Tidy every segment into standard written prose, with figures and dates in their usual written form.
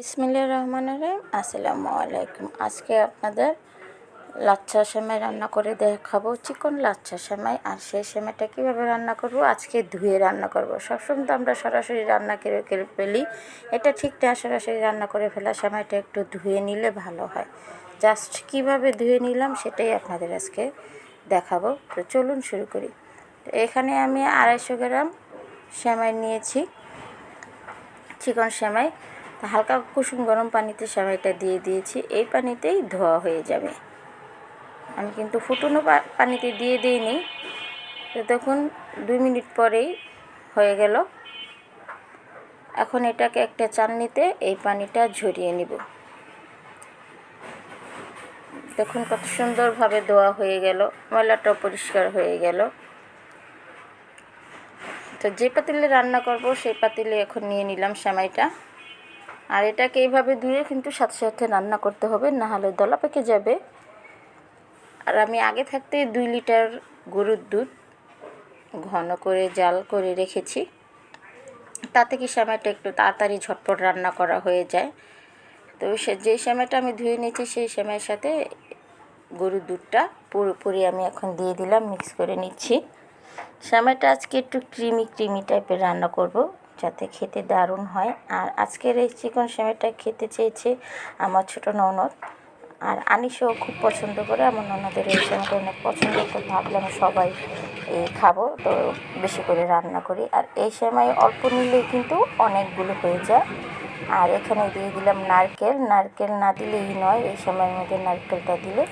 বিসমিল্লাহির রহমানির রহিম। আসসালামু আলাইকুম। আজকে আপনাদের লাচ্ছা সেমাই রান্না করে দেখাবো, চিকন লাচ্ছা সেমাই। আর সেই সেমাইটা কীভাবে রান্না করব, আজকে ধুয়ে রান্না করব। সবসময় তো আমরা সরাসরি রান্না করে ফেলি, এটা ঠিক না। সরাসরি রান্না করে ফেলা সেমাইটা একটু ধুয়ে নিলে ভালো হয়। জাস্ট কীভাবে ধুয়ে নিলাম সেটাই আপনাদের আজকে দেখাবো। তো চলুন শুরু করি। এখানে আমি 250 গ্রাম সেমাই নিয়েছি, চিকন সেমাই। হালকা কুসুম গরম পানিতে সেমাইটা দিয়ে দিয়েছি, এই পানিতেই ধোয়া হয়ে যাবে। আমি কিন্তু ফুটনো পানিতে দিয়ে দিইনি। তো তখন 2 মিনিট পরেই হয়ে গেল। এখন এটাকে একটা চালনিতে এই পানিটা ঝরিয়ে নিব। দেখুন কত সুন্দরভাবে ধোয়া হয়ে গেল, ময়লাটাও পরিষ্কার হয়ে গেল। তো যে পাতিলে রান্না করব সেই পাতিলে এখন নিয়ে নিলাম সেমাইটা। আর এটাকে এইভাবে ধুয়ে কিন্তু সাথে সাথে রান্না করতে হবে, না হলে দলা পেকে যাবে। আর আমি আগে থাকতে 2 লিটার গরুর দুধ ঘন করে জাল করে রেখেছি, তাতে কি সেমাইটা একটু তাড়াতাড়ি ঝটপট রান্না করা হয়ে যায়। তো যেই সেমাইটা আমি ধুয়ে নিয়েছি সেই সেমাইয়ের সাথে গরুর দুধটা পুরোপুরি আমি এখন দিয়ে দিলাম, মিক্স করে নিচ্ছি। সেমাইটা আজকে একটু ক্রিমি টাইপের রান্না করব, যাতে খেতে দারুণ হয়। আর আজকের এই চিকন সেমাইটা খেতে চেয়েছে আমার ছোটো ননদ, আর আনিসও খুব পছন্দ করে। আমার ননদের এই সেমাইটা অনেক পছন্দ, তো ভাবলাম সবাই খাবো, তো বেশি করে রান্না করি। আর এই সেমাই অল্প নিলেই কিন্তু অনেকগুলো হয়ে যায়। আর এখানে দিয়ে দিলাম নারকেল না দিলেই নয়, এই সেমাইয়ের মধ্যে নারকেলটা দিলে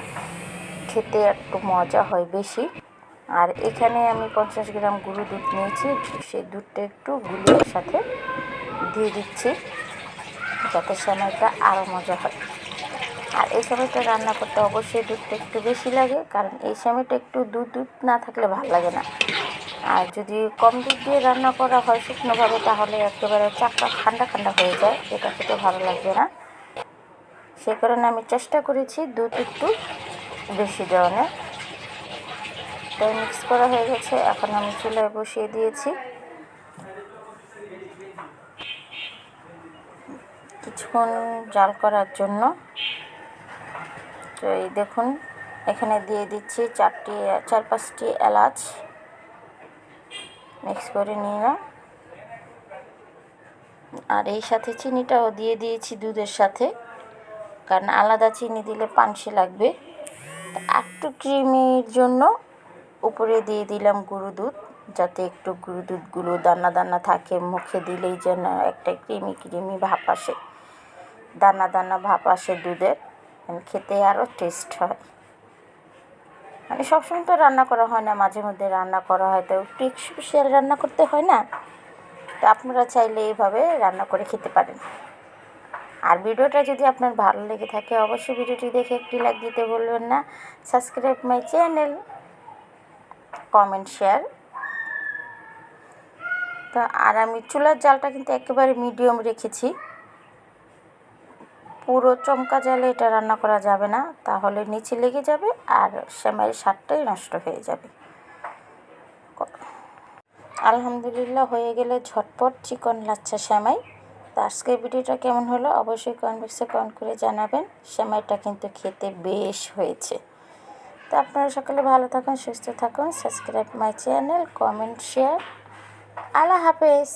খেতে একটু মজা হয় বেশি। আর এখানে আমি 50 গ্রাম গরুর দুধ নিয়েছি, সেই দুধটা একটু গুলিয়ে সাথে দিয়ে দিচ্ছি, যাতে সেমাইটা আরও মজা হয়। আর এই সেমাইটা রান্না করতে অবশ্যই দুধটা একটু বেশি লাগে, কারণ এই সেমাইটা একটু দুধ না থাকলে ভালো লাগে না। আর যদি কম দুধ দিয়ে রান্না করা হয় শুকনোভাবে, তাহলে একেবারে চাকটা ঠান্ডা হয়ে যায়, এটা খেতে ভালো লাগবে না। সে কারণে আমি চেষ্টা করেছি দুধ একটু বেশি দেওয়ানোর। তাই মিক্স করা হয়ে গেছে, এখন আমি চুলায় বসিয়ে দিয়েছি কিছুক্ষণ জাল করার জন্য। তো এই দেখুন এখানে দিয়ে দিচ্ছি 4-5টি এলাচ, মিক্স করে নিলাম। আর এই সাথে চিনিটাও দিয়ে দিয়েছি দুধের সাথে, কারণ আলাদা চিনি দিলে পানসে লাগবে। একটু ক্রিমির জন্য উপরে দিয়ে দিলাম গুঁড়ো দুধ, যাতে একটু গুঁড়ো দুধগুলো দানা থাকে, মুখে দিলেই যেন একটা ক্রিমি ভাব আসে, দানা ভাব আসে দুধের, খেতে আরও টেস্ট হয়। মানে সবসময় তো রান্না করা হয় না, মাঝে মধ্যে রান্না করা হয়, তো একটু স্পেশাল রান্না করতে হয় না। তো আপনারা চাইলে এইভাবে রান্না করে খেতে পারেন। আর ভিডিওটা যদি আপনার ভালো লেগে থাকে অবশ্যই ভিডিওটি দেখে একটি লাইক দিতে ভুলবেন না। Subscribe my channel, comment, share. তো আর আমি চুলার জালটা কিন্তু একেবারে মিডিয়াম রেখেছি, পুরো চমকা জালে এটা রান্না করা যাবে না, তাহলে নিচে লেগে যাবে আর সেমাইয়ের স্বাদটাই নষ্ট হয়ে যাবে। আলহামদুলিল্লাহ হয়ে গেলে ঝটপট চিকন লাচ্ছা সেমাই। তো আজকের ভিডিওটা কেমন হলো অবশ্যই কমেন্ট বক্সে কমেন্ট করে জানাবেন। সেমাইটা কিন্তু খেতে বেশ হয়েছে। তো আপনারা সকলে ভালো থাকুন, সুস্থ থাকুন। Subscribe my channel, comment, share. আল্লাহ হাফেজ।